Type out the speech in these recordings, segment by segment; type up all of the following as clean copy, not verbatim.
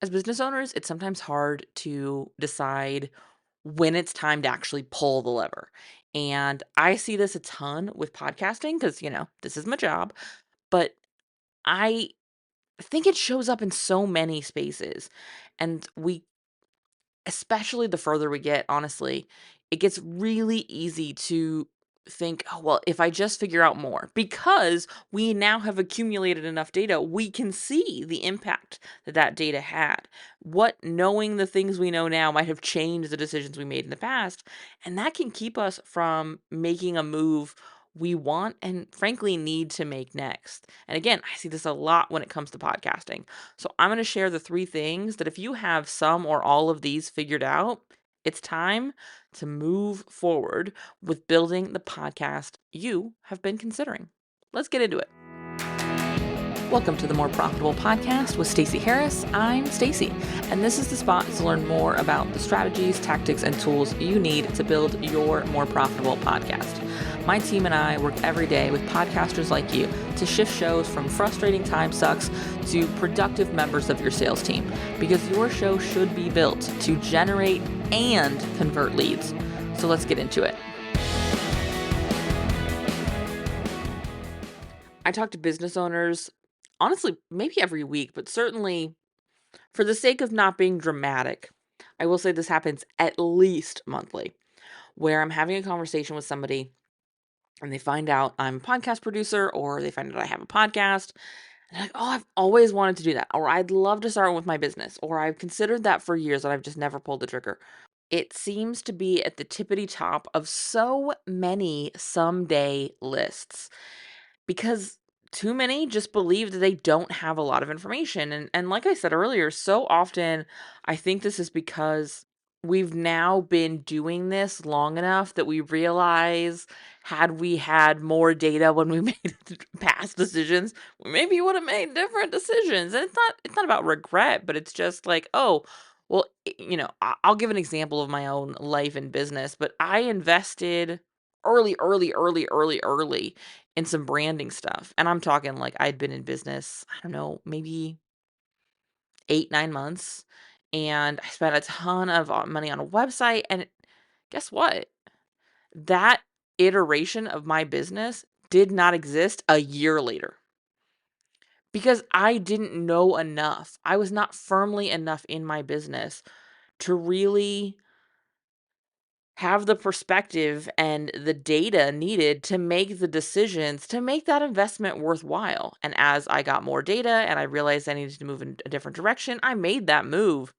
As business owners, it's sometimes hard to decide when it's time to actually pull the lever. And I see this a ton with podcasting because, this is my job, but I think it shows up in so many spaces. And especially the further we get, honestly, it gets really easy to think, oh, well, if I just figure out more, because we now have accumulated enough data, we can see the impact that that data had. What knowing the things we know now might have changed the decisions we made in the past. And that can keep us from making a move we want and frankly need to make next. And again, I see this a lot when it comes to podcasting. So I'm going to share the three things that if you have some or all of these figured out, it's time to move forward with building the podcast you have been considering. Let's get into it. Welcome to the More Profitable Podcast with Stacey Harris. I'm Stacey, and this is the spot to learn more about the strategies, tactics, and tools you need to build your more profitable podcast. My team and I work every day with podcasters like you to shift shows from frustrating time sucks to productive members of your sales team, because your show should be built to generate and convert leads. So let's get into it. I talk to business owners, honestly, maybe every week, but certainly for the sake of not being dramatic, I will say this happens at least monthly, where I'm having a conversation with somebody and they find out I'm a podcast producer, or they find out I have a podcast. And they're like, oh, I've always wanted to do that. Or I'd love to start with my business. Or I've considered that for years and I've just never pulled the trigger. It seems to be at the tippity top of so many someday lists, because too many just believe that they don't have a lot of information. And like I said earlier, so often I think this is because we've now been doing this long enough that we realize, had we had more data when we made past decisions, we maybe would have made different decisions. And it's not about regret, but it's just like, oh, well, I'll give an example of my own life and business, but I invested early in some branding stuff. And I'm talking like I'd been in business, I don't know, maybe 8, 9 months. And I spent a ton of money on a website. And guess what? That iteration of my business did not exist a year later because I didn't know enough. I was not firmly enough in my business to really have the perspective and the data needed to make the decisions to make that investment worthwhile. And as I got more data and I realized I needed to move in a different direction, I made that move.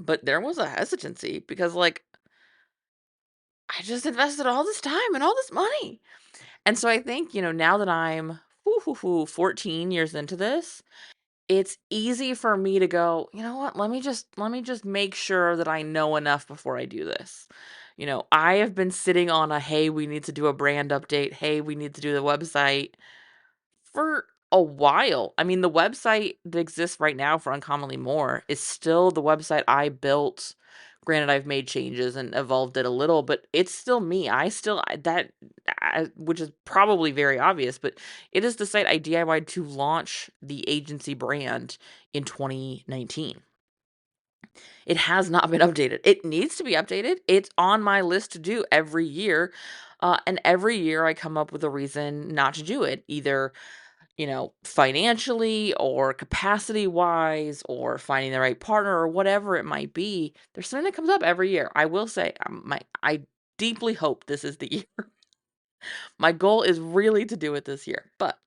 But there was a hesitancy because, like, I just invested all this time and all this money. And so I think, now that I'm 14 years into this, it's easy for me to go, you know what? Let me just make sure that I know enough before I do this. I have been sitting on a, hey, we need to do a brand update. Hey, we need to do the website for a while. I mean, the website that exists right now for Uncommonly More is still the website I built. Granted, I've made changes and evolved it a little, but it's still me. Which is probably very obvious, but it is the site I DIY'd to launch the agency brand in 2019. It has not been updated. It needs to be updated. It's on my list to do every year. And every year I come up with a reason not to do it, either financially or capacity wise or finding the right partner or whatever it might be. There's something that comes up every year. I will say, I deeply hope this is the year. My goal is really to do it this year, but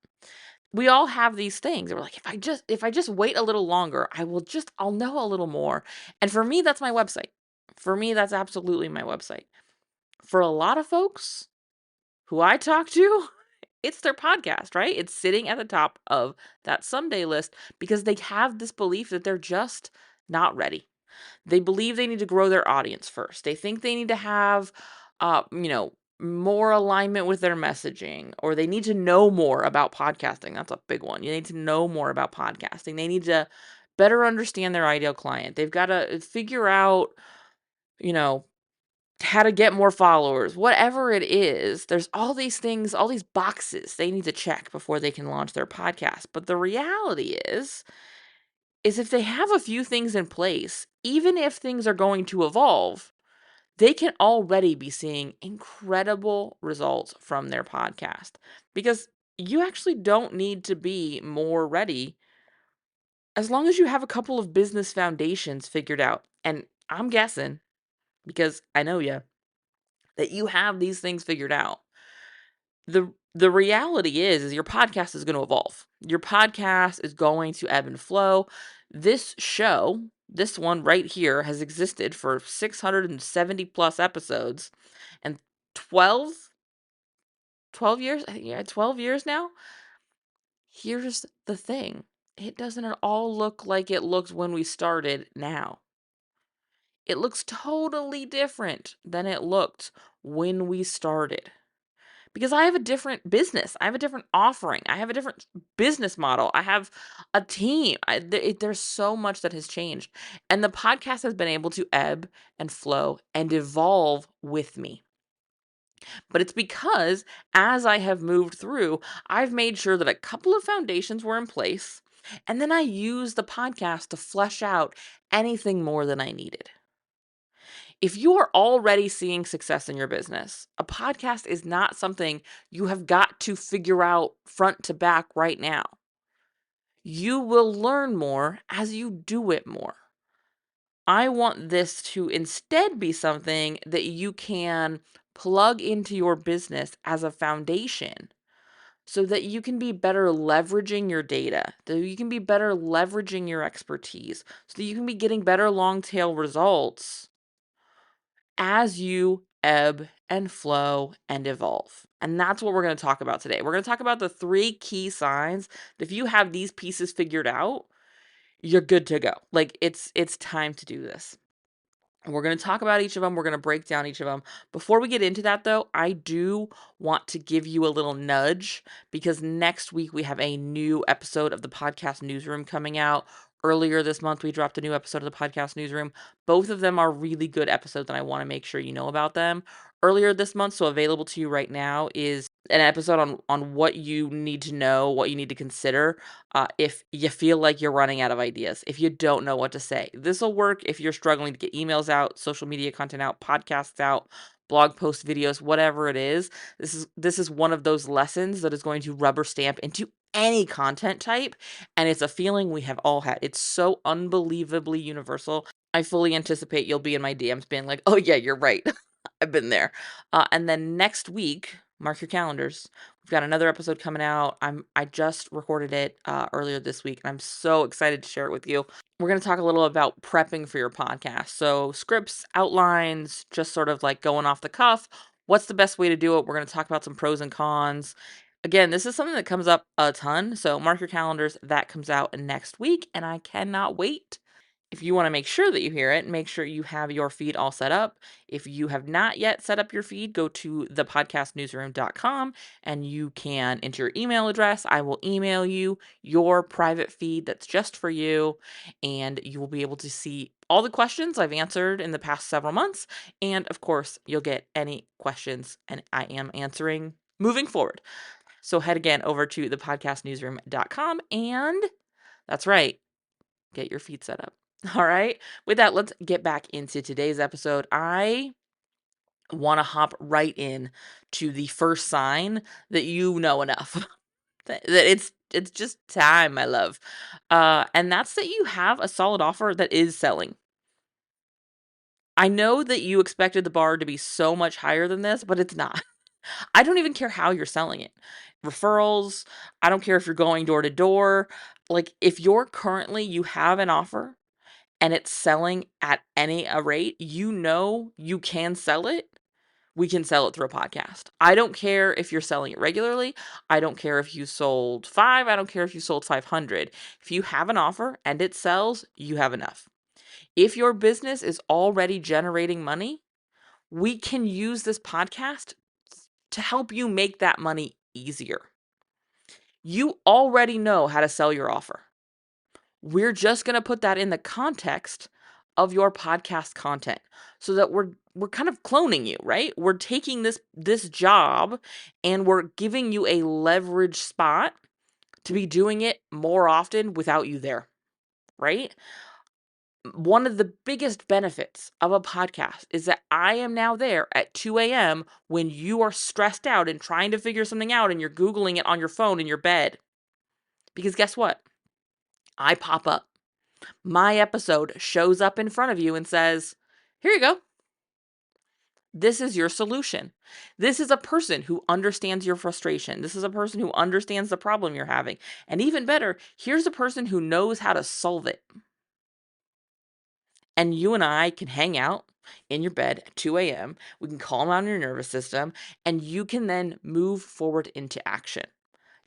we all have these things. We're like, if I just wait a little longer, I'll know a little more. And for me, that's my website. For me, that's absolutely my website. For a lot of folks who I talk to, it's their podcast, right? It's sitting at the top of that someday list because they have this belief that they're just not ready. They believe they need to grow their audience first. They think they need to have, more alignment with their messaging, or they need to know more about podcasting. That's a big one. You need to know more about podcasting. They need to better understand their ideal client. They've got to figure out, you know, how to get more followers, whatever it is. There's all these things, all these boxes they need to check before they can launch their podcast. But the reality is, is if they have a few things in place, even if things are going to evolve, they can already be seeing incredible results from their podcast because you actually don't need to be more ready as long as you have a couple of business foundations figured out. And I'm guessing, because I know you, that you have these things figured out. The reality is your podcast is going to evolve. Your podcast is going to ebb and flow. This show, this one right here, has existed for 670 plus episodes and 12 12 years. I think, yeah, 12 years now. Here's the thing. It doesn't at all look like it looked when we started now. It looks totally different than it looked when we started. Because I have a different business. I have a different offering. I have a different business model. I have a team. There's so much that has changed. And the podcast has been able to ebb and flow and evolve with me. But it's because as I have moved through, I've made sure that a couple of foundations were in place. And then I used the podcast to flesh out anything more than I needed. If you are already seeing success in your business, a podcast is not something you have got to figure out front to back right now. You will learn more as you do it more. I want this to instead be something that you can plug into your business as a foundation so that you can be better leveraging your data, so you can be better leveraging your expertise, so that you can be getting better long tail results as you ebb and flow and evolve. And that's what we're going to talk about today. We're going to talk about the 3 key signs that if you have these pieces figured out, you're good to go. Like it's time to do this. We're going to talk about each of them. We're going to break down each of them. Before we get into that, though, I do want to give you a little nudge because next week we have a new episode of the Podcast Newsroom coming out. Earlier this month, we dropped a new episode of the Podcast Newsroom. Both of them are really good episodes, and I want to make sure you know about them. Earlier this month, so available to you right now, is an episode on what you need to know, what you need to consider if you feel like you're running out of ideas, if you don't know what to say. This will work if you're struggling to get emails out, social media content out, podcasts out, blog post videos, whatever it is. This is one of those lessons that is going to rubber stamp into any content type, and it's a feeling we have all had. It's so unbelievably universal. I fully anticipate you'll be in my DMs being like, "Oh yeah, you're right." I've been there. And then next week, mark your calendars. We've got another episode coming out. I just recorded it earlier this week, and I'm so excited to share it with you. We're going to talk a little about prepping for your podcast. So scripts, outlines, just sort of like going off the cuff. What's the best way to do it? We're going to talk about some pros and cons. Again, this is something that comes up a ton. So mark your calendars. That comes out next week, and I cannot wait. If you want to make sure that you hear it, make sure you have your feed all set up. If you have not yet set up your feed, go to thepodcastnewsroom.com and you can enter your email address. I will email you your private feed that's just for you, and you will be able to see all the questions I've answered in the past several months. And of course, you'll get any questions and I am answering moving forward. So head again over to thepodcastnewsroom.com and that's right, get your feed set up. All right. With that, let's get back into today's episode. I want to hop right in to the first sign that you know enough that it's just time, my love. And that's that you have a solid offer that is selling. I know that you expected the bar to be so much higher than this, but it's not. I don't even care how you're selling it. Referrals, I don't care if you're going door to door. Like if you have an offer and it's selling at a rate, you know you can sell it, we can sell it through a podcast. I don't care if you're selling it regularly. I don't care if you sold 5. I don't care if you sold 500. If you have an offer and it sells, you have enough. If your business is already generating money, we can use this podcast to help you make that money easier. You already know how to sell your offer. We're just going to put that in the context of your podcast content so that we're kind of cloning you, right? We're taking this job and we're giving you a leverage spot to be doing it more often without you there. right? One of the biggest benefits of a podcast is that I am now there at 2 a.m. when you are stressed out and trying to figure something out and you're Googling it on your phone in your bed. Because guess what? I pop up. My episode shows up in front of you and says, here you go. This is your solution. This is a person who understands your frustration. This is a person who understands the problem you're having. And even better, here's a person who knows how to solve it. And you and I can hang out in your bed at 2 a.m. We can calm down your nervous system, and you can then move forward into action.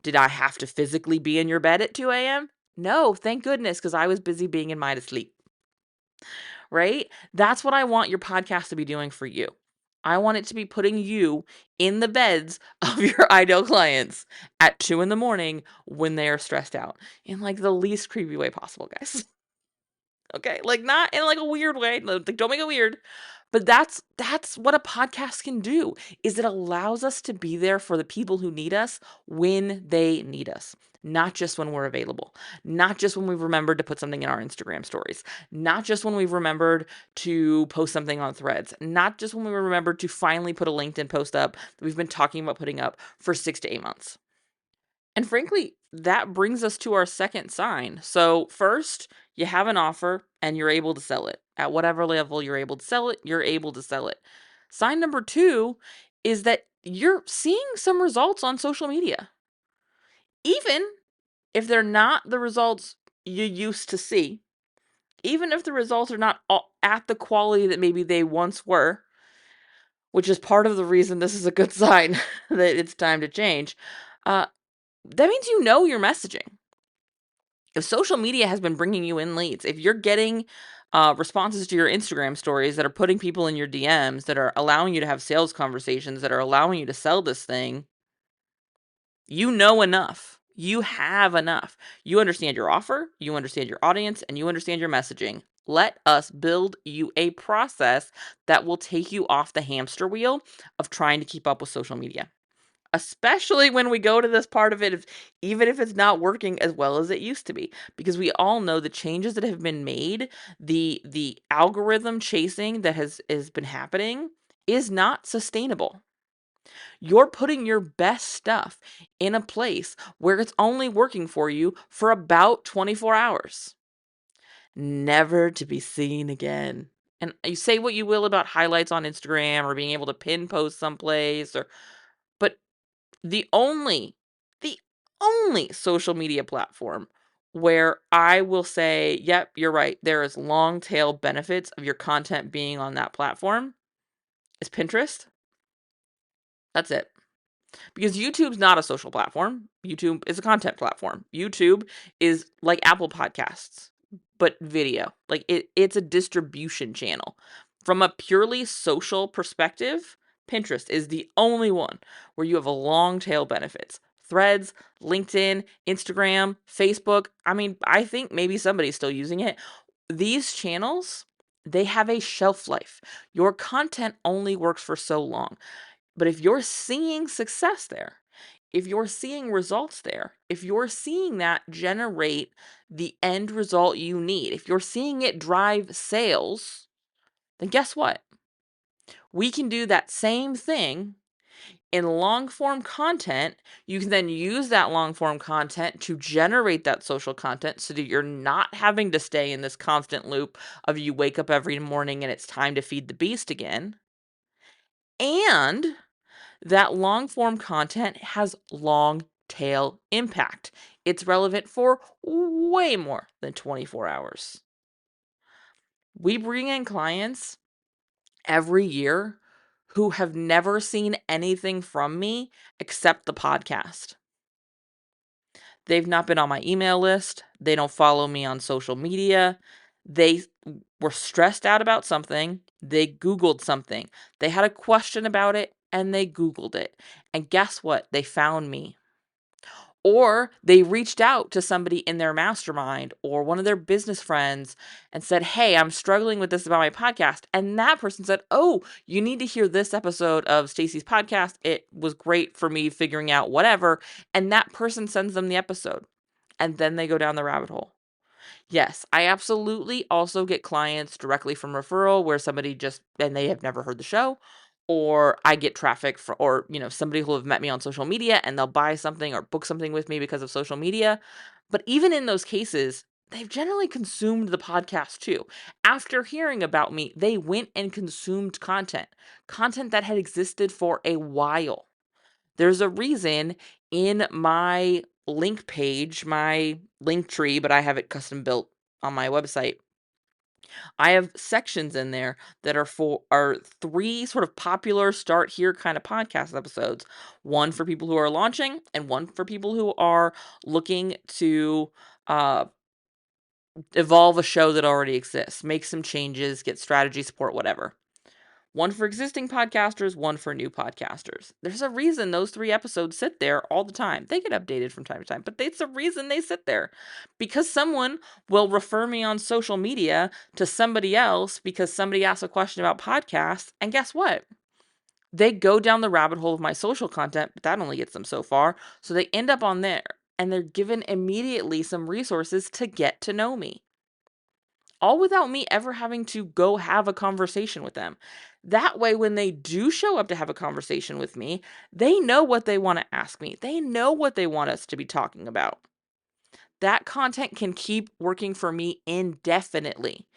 Did I have to physically be in your bed at 2 a.m.? No, thank goodness, because I was busy being in my sleep. Right? That's what I want your podcast to be doing for you. I want it to be putting you in the beds of your ideal clients at 2 in the morning when they are stressed out in like the least creepy way possible, guys. Okay? Like not in like a weird way. Like, don't make it weird. But that's what a podcast can do. Is it allows us to be there for the people who need us when they need us. Not just when we're available. Not just when we've remembered to put something in our Instagram stories. Not just when we've remembered to post something on Threads. Not just when we remembered to finally put a LinkedIn post up that we've been talking about putting up for 6 to 8 months. And frankly, that brings us to our second sign. So first, you have an offer and you're able to sell it. At whatever level you're able to sell it, you're able to sell it. Sign number 2 is that you're seeing some results on social media. Even if they're not the results you used to see, even if the results are not at the quality that maybe they once were, which is part of the reason this is a good sign that it's time to change, that means you know your messaging. If social media has been bringing you in leads, if you're getting responses to your Instagram stories that are putting people in your DMs, that are allowing you to have sales conversations, that are allowing you to sell this thing, you know enough. You have enough. You understand your offer, you understand your audience, and you understand your messaging. Let us build you a process that will take you off the hamster wheel of trying to keep up with social media. Especially when we go to this part of it, even if it's not working as well as it used to be, because we all know the changes that have been made, the algorithm chasing that has been happening is not sustainable. You're putting your best stuff in a place where it's only working for you for about 24 hours, never to be seen again. And you say what you will about highlights on Instagram or being able to pin post someplace, but the only the only social media platform where I will say, "Yep, you're right, there is long tail benefits of your content being on that platform," is Pinterest. That's it. Because YouTube's not a social platform. YouTube is a content platform. YouTube is like Apple Podcasts, but video. Like it's a distribution channel. From a purely social perspective, Pinterest is the only one where you have a long tail benefits. Threads, LinkedIn, Instagram, Facebook. I mean, I think maybe somebody's still using it. These channels, they have a shelf life. Your content only works for so long. But if you're seeing success there, if you're seeing results there, if you're seeing that generate the end result you need, if you're seeing it drive sales, then guess what? We can do that same thing in long form content. You can then use that long form content to generate that social content so that you're not having to stay in this constant loop of you wake up every morning and it's time to feed the beast again. And that long form content has long tail impact. It's relevant for way more than 24 hours. We bring in clients every year who have never seen anything from me except the podcast. They've not been on my email list. They don't follow me on social media. They were stressed out about something. They Googled something. They had a question about it and they Googled it. And guess what? They found me. Or they reached out to somebody in their mastermind or one of their business friends and said, "Hey, I'm struggling with this about my podcast." And that person said, "Oh, you need to hear this episode of Stacey's podcast. It was great for me figuring out whatever." And that person sends them the episode. And then they go down the rabbit hole. Yes, I absolutely also get clients directly from referral where somebody just and they have never heard the show, or I get traffic for or somebody who have met me on social media and they'll buy something or book something with me because of social media. But even in those cases, they've generally consumed the podcast too. After hearing about me, they went and consumed content that had existed for a while. There's a reason in my link page, my link tree, but I have it custom built on my website. I have sections in there that are three sort of popular start here kind of podcast episodes. One for people who are launching and one for people who are looking to uh evolve a show that already exists, make some changes, get strategy support, whatever. One for existing podcasters, one for new podcasters. There's a reason those three episodes sit there all the time. They get updated from time to time, but it's a reason they sit there. Because someone will refer me on social media to somebody else because somebody asked a question about podcasts, and guess what? They go down the rabbit hole of my social content, but that only gets them so far. So they end up on there, and they're given immediately some resources to get to know me, all without me ever having to go have a conversation with them. That way, when they do show up to have a conversation with me, they know what they want to ask me. They know what they want us to be talking about. That content can keep working for me indefinitely,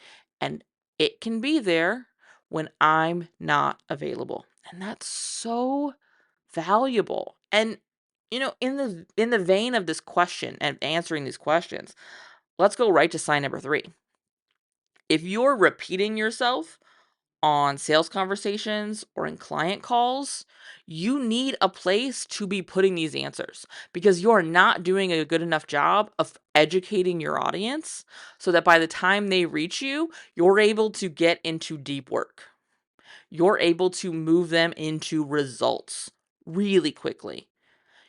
and it can be there when I'm not available. And that's so valuable. And in the vein of this question and answering these questions, let's go right to sign number 3. If you're repeating yourself on sales conversations or in client calls, you need a place to be putting these answers because you're not doing a good enough job of educating your audience so that by the time they reach you, you're able to get into deep work. You're able to move them into results really quickly.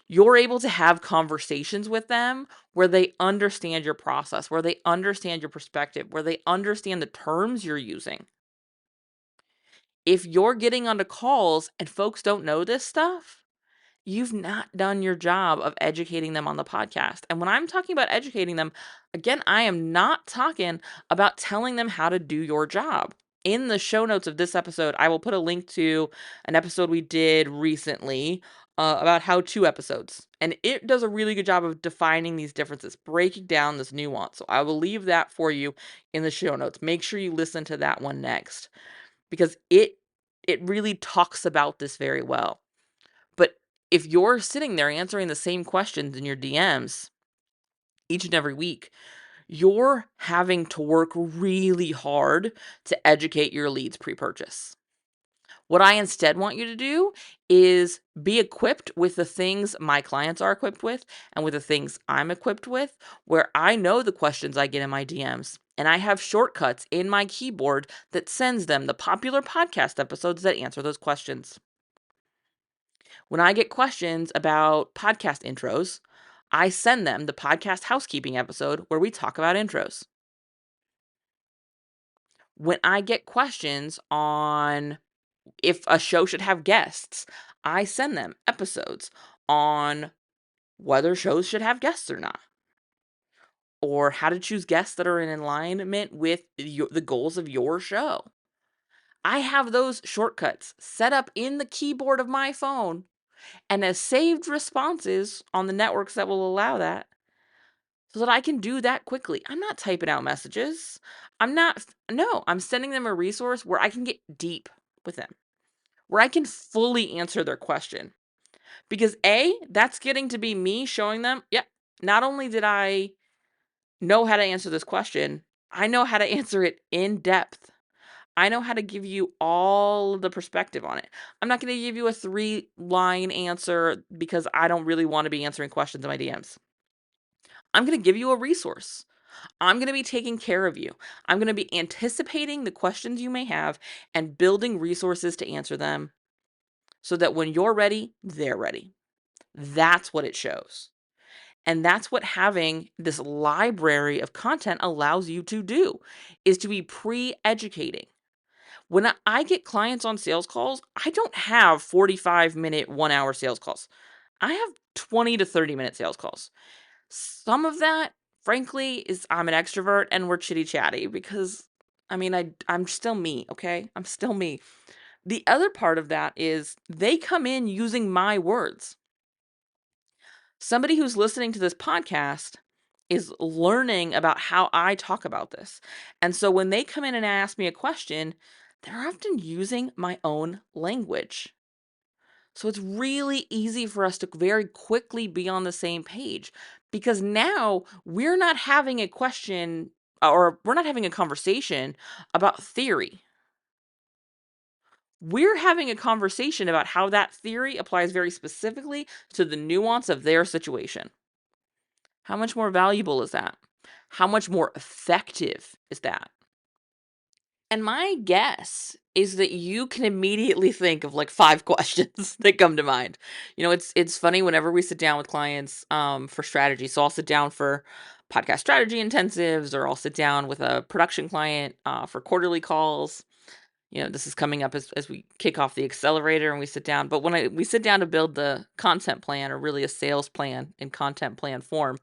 You're able to have conversations with them where they understand your process, where they understand your perspective, where they understand the terms you're using. If you're getting onto calls and folks don't know this stuff, you've not done your job of educating them on the podcast. And when I'm talking about educating them, again, I am not talking about telling them how to do your job. In the show notes of this episode, I will put a link to an episode we did recently about how-to episodes. And it does a really good job of defining these differences, breaking down this nuance. So I will leave that for you in the show notes. Make sure you listen to that one next because it really talks about this very well. But if you're sitting there answering the same questions in your DMs each and every week, you're having to work really hard to educate your leads pre-purchase. What I instead want you to do is be equipped with the things my clients are equipped with and with the things I'm equipped with, where I know the questions I get in my DMs. And I have shortcuts in my keyboard that sends them the popular podcast episodes that answer those questions. When I get questions about podcast intros, I send them the podcast housekeeping episode where we talk about intros. When I get questions on if a show should have guests, I send them episodes on whether shows should have guests or not, or how to choose guests that are in alignment with the goals of your show. I have those shortcuts set up in the keyboard of my phone and as saved responses on the networks that will allow that so that I can do that quickly. I'm not typing out messages. No, I'm sending them a resource where I can get deep with them, where I can fully answer their question. Because that's getting to be me showing them, yep, not only did I know how to answer this question, I know how to answer it in depth. I know how to give you all the perspective on it. I'm not going to give you a 3-line answer because I don't really want to be answering questions in my DMs. I'm going to give you a resource. I'm going to be taking care of you. I'm going to be anticipating the questions you may have and building resources to answer them so that when you're ready, they're ready. That's what it shows. And that's what having this library of content allows you to do, is to be pre-educating. When I get clients on sales calls, I don't have 45-minute, 1-hour sales calls. I have 20 to 30-minute sales calls. Some of that frankly, is I'm an extrovert and we're chitty chatty because I'm still me, okay? I'm still me. The other part of that is they come in using my words. Somebody who's listening to this podcast is learning about how I talk about this. And so when they come in and ask me a question, they're often using my own language. So it's really easy for us to very quickly be on the same page because now we're not having a question or we're not having a conversation about theory. We're having a conversation about how that theory applies very specifically to the nuance of their situation. How much more valuable is that? How much more effective is that? And my guess is that you can immediately think of like 5 questions that come to mind. It's funny whenever we sit down with clients for strategy. So I'll sit down for podcast strategy intensives, or I'll sit down with a production client for quarterly calls. This is coming up as we kick off the accelerator and we sit down. But when we sit down to build the content plan, or really a sales plan in content plan form,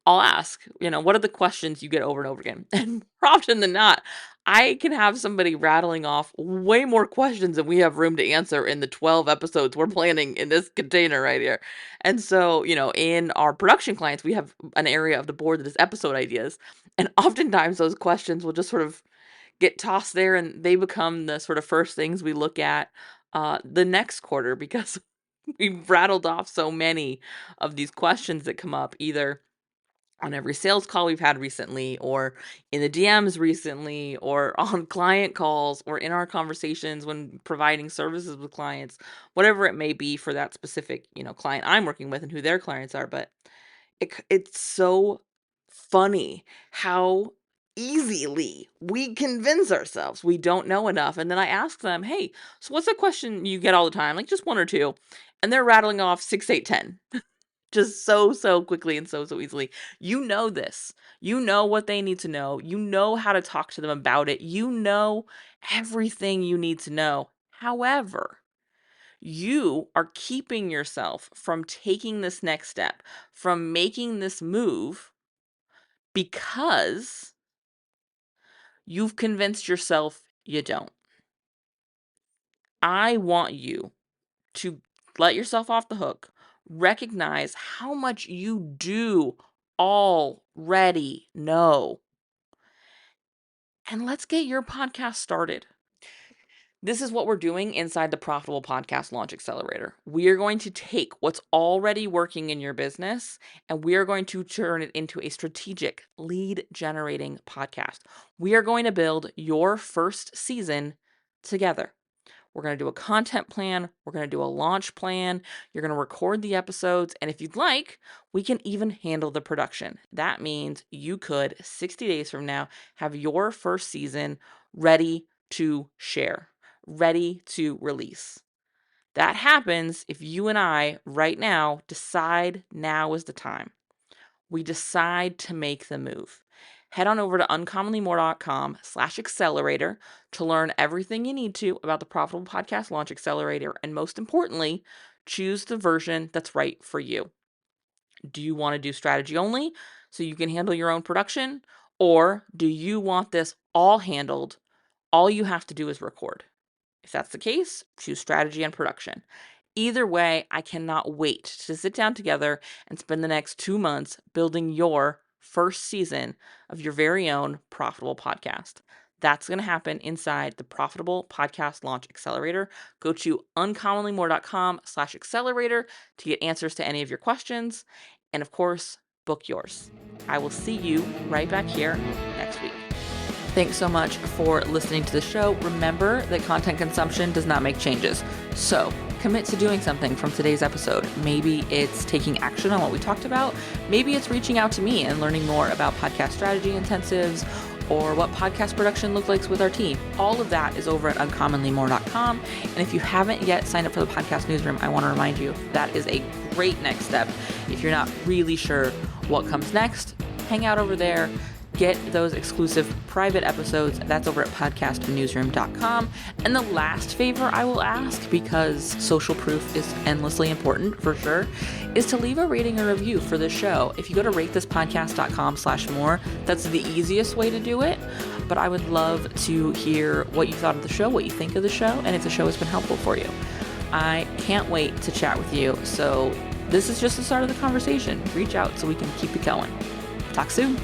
I'll ask, what are the questions you get over and over again? And more often than not, I can have somebody rattling off way more questions than we have room to answer in the 12 episodes we're planning in this container right here. And so, in our production clients, we have an area of the board that is episode ideas. And oftentimes those questions will just sort of get tossed there and they become the sort of first things we look at the next quarter because we've rattled off so many of these questions that come up either on every sales call we've had recently, or in the DMs recently, or on client calls, or in our conversations when providing services with clients, whatever it may be for that specific, client I'm working with and who their clients are. But it's so funny how easily we convince ourselves we don't know enough. And then I ask them, hey, so what's a question you get all the time? Like just one or two. And they're rattling off 6, 8, 10. Just so quickly and so easily. You know this. You know what they need to know. You know how to talk to them about it. You know everything you need to know. However, you are keeping yourself from taking this next step, from making this move, because you've convinced yourself you don't. I want you to let yourself off the hook, recognize how much you do already know, and let's get your podcast started. This is what we're doing inside the Profitable Podcast Launch Accelerator. We are going to take what's already working in your business and we are going to turn it into a strategic lead generating podcast. We are going to build your first season together. We're going to do a content plan. We're going to do a launch plan. You're going to record the episodes. And if you'd like, we can even handle the production. That means you could, 60 days from now, have your first season ready to share, ready to release. That happens if you and I right now decide now is the time. We decide to make the move. Head on over to uncommonlymore.com/accelerator to learn everything you need to about the Profitable Podcast Launch Accelerator. And most importantly, choose the version that's right for you. Do you want to do strategy only so you can handle your own production? Or do you want this all handled? All you have to do is record. If that's the case, choose strategy and production. Either way, I cannot wait to sit down together and spend the next 2 months building your first season of your very own profitable podcast. That's going to happen inside the Profitable Podcast Launch Accelerator. Go to uncommonlymore.com/accelerator to get answers to any of your questions. And of course, book yours. I will see you right back here next week. Thanks so much for listening to the show. Remember that content consumption does not make changes. So commit to doing something from today's episode. Maybe it's taking action on what we talked about. Maybe it's reaching out to me and learning more about podcast strategy intensives or what podcast production looks like with our team. All of that is over at uncommonlymore.com. And if you haven't yet signed up for the podcast newsroom, I want to remind you that is a great next step. If you're not really sure what comes next, hang out over there. get those exclusive private episodes. That's over at podcastnewsroom.com. And the last favor I will ask, because social proof is endlessly important for sure, is to leave a rating or review for the show. If you go to ratethispodcast.com/more, that's the easiest way to do it. But I would love to hear what you thought of the show, what you think of the show, and if the show has been helpful for you. I can't wait to chat with you. So this is just the start of the conversation. Reach out so we can keep it going. Talk soon.